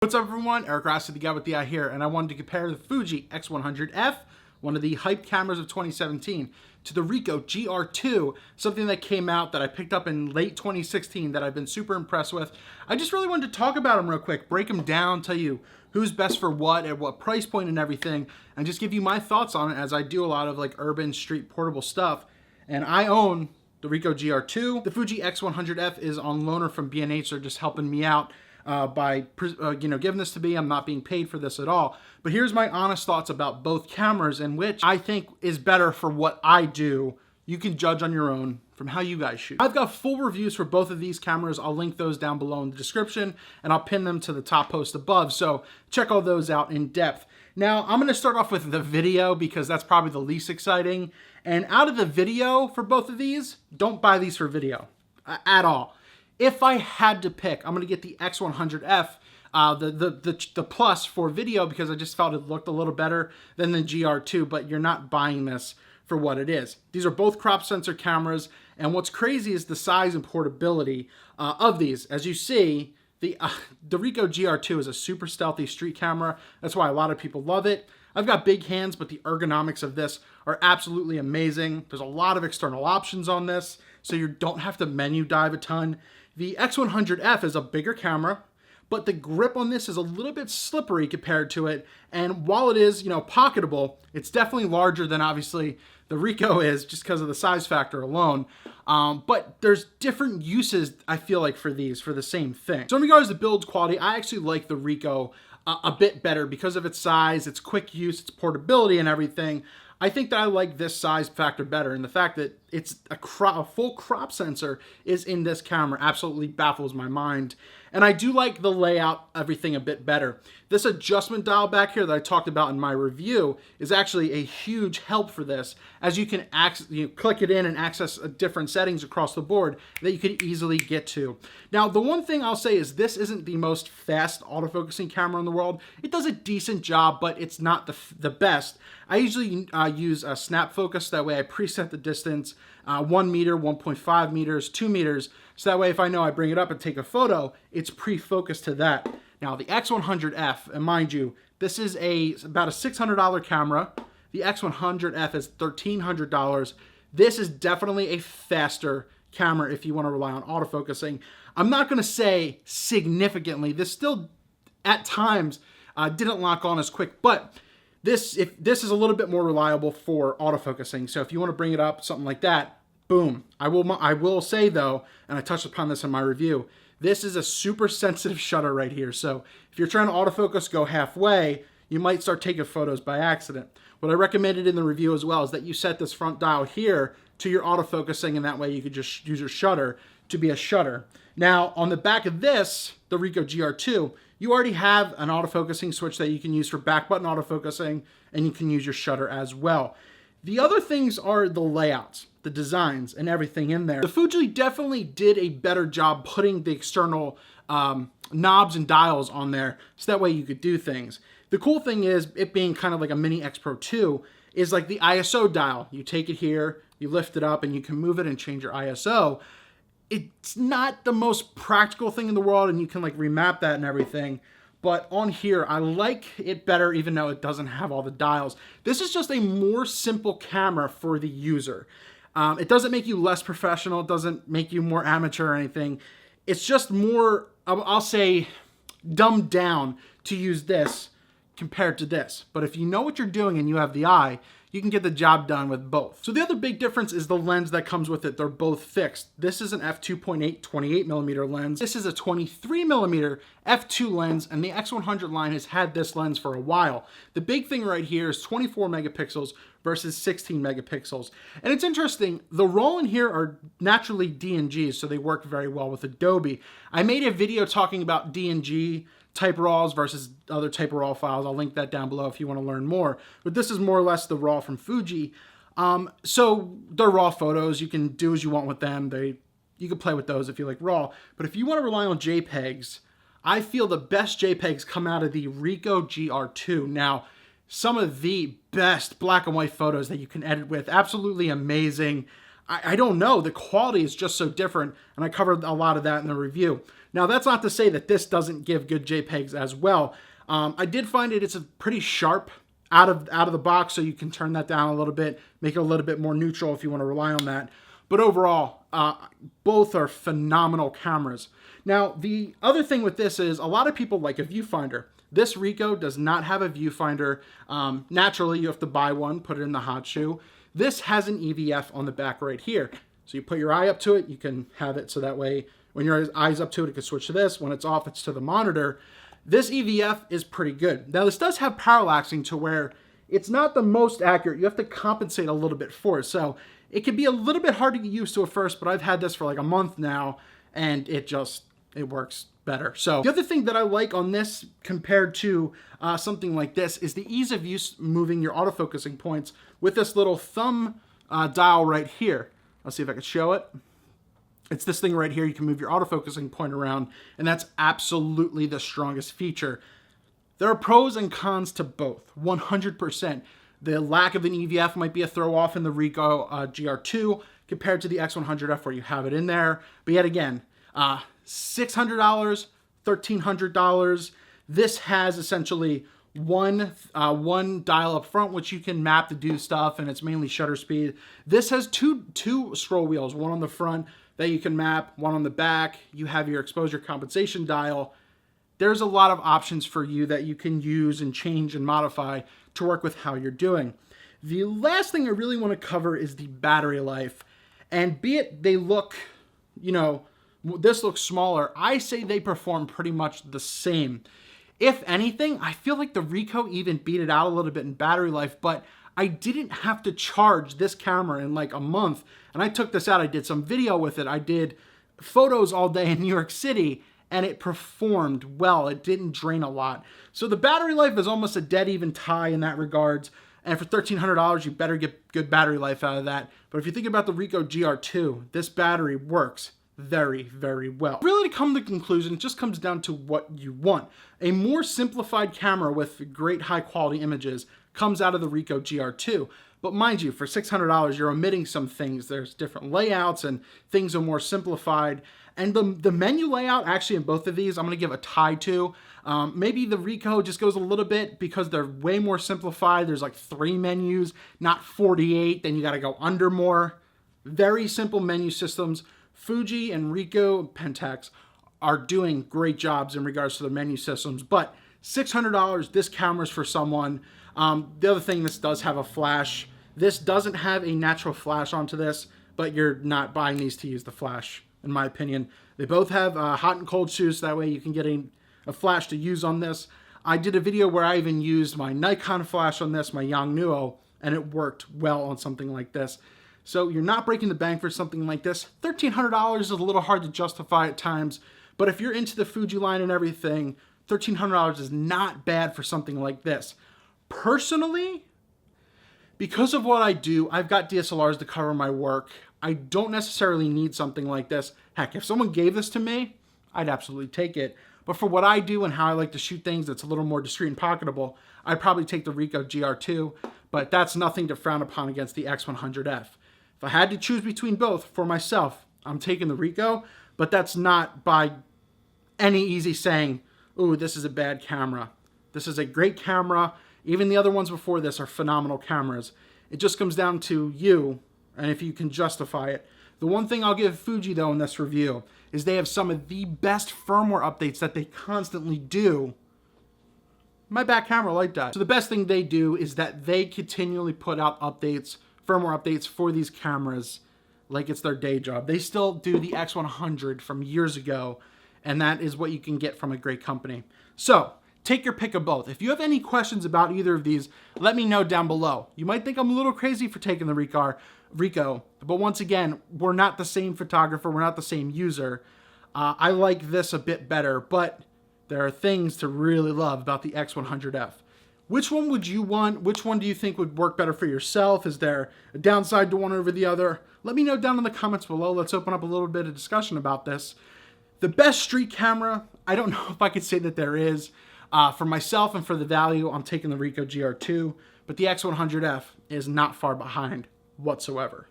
What's up everyone, Eric Rossi, the guy with the eye here, and I wanted to compare the Fuji X100F, one of the hype cameras of 2017, to the Ricoh GR II, something that came out that I picked up in late 2016 that I've been super impressed with. I just really wanted to talk about them real quick, break them down, tell you who's best for what, at what price point and everything, and just give you my thoughts on it as I do a lot of like urban street portable stuff. And I own the Ricoh GR II. The Fuji X100F is on loaner from B&H. They're just helping me out by giving this to me. I'm not being paid for this at all. But here's my honest thoughts about both cameras and which I think is better for what I do. You can judge on your own from how you guys shoot. I've got full reviews for both of these cameras. I'll link those down below in the description and I'll pin them to the top post above. So check all those out in depth. Now I'm going to start off with the video because that's probably the least exciting. And out of the video for both of these, don't buy these for video at all. If I had to pick, I'm going to get the X100F, the Plus for video because I just felt it looked a little better than the GR2, but you're not buying this for what it is. These are both crop sensor cameras, and what's crazy is the size and portability of these. As you see, the Ricoh GR2 is a super stealthy street camera. That's why a lot of people love it. I've got big hands, but the ergonomics of this are absolutely amazing. There's a lot of external options on this, so you don't have to menu dive a ton. The X100F is a bigger camera, but the grip on this is a little bit slippery compared to it. And while it is, pocketable, it's definitely larger than obviously the Ricoh is just because of the size factor alone. But there's different uses, I feel like, for these, for the same thing. So in regards to build quality, I actually like the Ricoh a bit better because of its size, its quick use, its portability and everything. I think that I like this size factor better, and the fact that it's a full crop sensor is in this camera absolutely baffles my mind. And I do like the layout, everything a bit better. This adjustment dial back here that I talked about in my review is actually a huge help for this, as you can click it in and access different settings across the board that you can easily get to. Now, the one thing I'll say is this isn't the most fast autofocusing camera in the world. It does a decent job, but it's not the best. I usually use a snap focus. That way I preset the distance, 1 meter, 1.5 meters, 2 meters. So that way if I know I bring it up and take a photo, it's pre-focused to that. Now the X100F, and mind you, this is about a $600 camera. The X100F is $1,300. This is definitely a faster camera if you want to rely on autofocusing. I'm not going to say significantly. This still, at times, didn't lock on as quick, but this is a little bit more reliable for autofocusing. So if you want to bring it up, something like that, boom. I will say though, and I touched upon this in my review, this is a super sensitive shutter right here. So if you're trying to autofocus, go halfway, you might start taking photos by accident. What I recommended in the review as well is that you set this front dial here to your autofocusing, and that way you could just use your shutter to be a shutter. Now on the back of this, the Ricoh GR II, you already have an autofocusing switch that you can use for back button autofocusing, and you can use your shutter as well. The other things are the layouts, the designs, and everything in there. The Fuji definitely did a better job putting the external knobs and dials on there, so that way you could do things. The cool thing is, it being kind of like a mini X Pro 2, is like the ISO dial. You take it here, you lift it up, and you can move it and change your ISO. It's not the most practical thing in the world, and you can like remap that and everything. But on here, I like it better even though it doesn't have all the dials. This is just a more simple camera for the user. It doesn't make you less professional. It doesn't make you more amateur or anything. It's just more, I'll say, dumbed down to use this compared to this. But if you know what you're doing and you have the eye, you can get the job done with both. So the other big difference is the lens that comes with it. They're both fixed. This is an f2.8 28mm lens. This is a 23mm f2 lens, and the X100 line has had this lens for a while. The big thing right here is 24 megapixels versus 16 megapixels. And it's interesting, the RAW in here are naturally DNGs, so they work very well with Adobe. I made a video talking about DNG type RAWs versus other type of RAW files. I'll link that down below if you want to learn more. But this is more or less the RAW from Fuji. So they're RAW photos. You can do as you want with them. You can play with those if you like RAW. But if you want to rely on JPEGs, I feel the best JPEGs come out of the Ricoh GR II. Now, some of the best black and white photos that you can edit with, absolutely amazing. I don't know, the quality is just so different, and I covered a lot of that in the review. Now, that's not to say that this doesn't give good JPEGs as well. I did find it's a pretty sharp out of the box, so you can turn that down a little bit, make it a little bit more neutral if you want to rely on that. But overall, both are phenomenal cameras. Now, the other thing with this is a lot of people like a viewfinder. This Ricoh does not have a viewfinder. Naturally, you have to buy one, put it in the hot shoe. This has an EVF on the back right here. So you put your eye up to it, you can have it so that way when your eye's up to it, it can switch to this. When it's off, it's to the monitor. This EVF is pretty good. Now, this does have parallaxing to where it's not the most accurate. You have to compensate a little bit for it. So it can be a little bit hard to get used to at first, but I've had this for like a month now, and it works better. So the other thing that I like on this compared to something like this is the ease of use moving your autofocusing points with this little thumb dial right here. Let's see if I can show it. It's this thing right here. You can move your autofocusing point around, and that's absolutely the strongest feature. There are pros and cons to both, 100%. The lack of an EVF might be a throw off in the Ricoh GR II compared to the X100F where you have it in there. But yet again, $600, $1,300. This has essentially one dial up front, which you can map to do stuff, and it's mainly shutter speed. This has two scroll wheels, one on the front that you can map, one on the back. You have your exposure compensation dial. There's a lot of options for you that you can use and change and modify to work with how you're doing. The last thing I really want to cover is the battery life. And be it they look, this looks smaller, I say they perform pretty much the same. If anything, I feel like the Ricoh even beat it out a little bit in battery life, but I didn't have to charge this camera in like a month. And I took this out, I did some video with it, I did photos all day in New York City, and it performed well. It didn't drain a lot. So the battery life is almost a dead even tie in that regards. And for $1,300, you better get good battery life out of that. But if you think about the Ricoh GR II, this battery works very, very well. Really, to come to the conclusion, it just comes down to what you want. A more simplified camera with great high quality images comes out of the Ricoh GR II. But mind you, for $600, you're omitting some things. There's different layouts and things are more simplified. And the menu layout, actually, in both of these, I'm going to give a tie to. Maybe the Ricoh just goes a little bit because they're way more simplified. There's like 3 menus, not 48. Then you got to go under more. Very simple menu systems. Fuji and Ricoh Pentax are doing great jobs in regards to their menu systems. But $600, this camera's for someone. The other thing, this does have a flash. This doesn't have a natural flash onto this, but you're not buying these to use the flash, in my opinion. They both have hot and cold shoes, so that way you can get a flash to use on this. I did a video where I even used my Nikon flash on this, my Yongnuo, and it worked well on something like this. So you're not breaking the bank for something like this. $1,300 is a little hard to justify at times, but if you're into the Fuji line and everything, $1,300 is not bad for something like this. Personally, because of what I do, I've got DSLRs to cover my work. I don't necessarily need something like this. Heck, if someone gave this to me, I'd absolutely take it. But for what I do and how I like to shoot things that's a little more discreet and pocketable, I'd probably take the Ricoh GR II, but that's nothing to frown upon against the X100F. If I had to choose between both for myself, I'm taking the Ricoh, but that's not by any easy saying, ooh, this is a bad camera. This is a great camera. Even the other ones before this are phenomenal cameras. It just comes down to you and if you can justify it. The one thing I'll give Fuji, though, in this review is they have some of the best firmware updates that they constantly do. My back camera like that. So the best thing they do is that they continually put out updates, firmware updates for these cameras like it's their day job. They still do the X100 from years ago, and that is what you can get from a great company. So take your pick of both. If you have any questions about either of these, let me know down below. You might think I'm a little crazy for taking the Ricoh, but once again, we're not the same photographer, we're not the same user. I like this a bit better, but there are things to really love about the X100F. Which one would you want? Which one do you think would work better for yourself? Is there a downside to one over the other? Let me know down in the comments below. Let's open up a little bit of discussion about this. The best street camera, I don't know if I could say that there is. For myself and for the value, I'm taking the Ricoh GR II, but the X100F is not far behind whatsoever.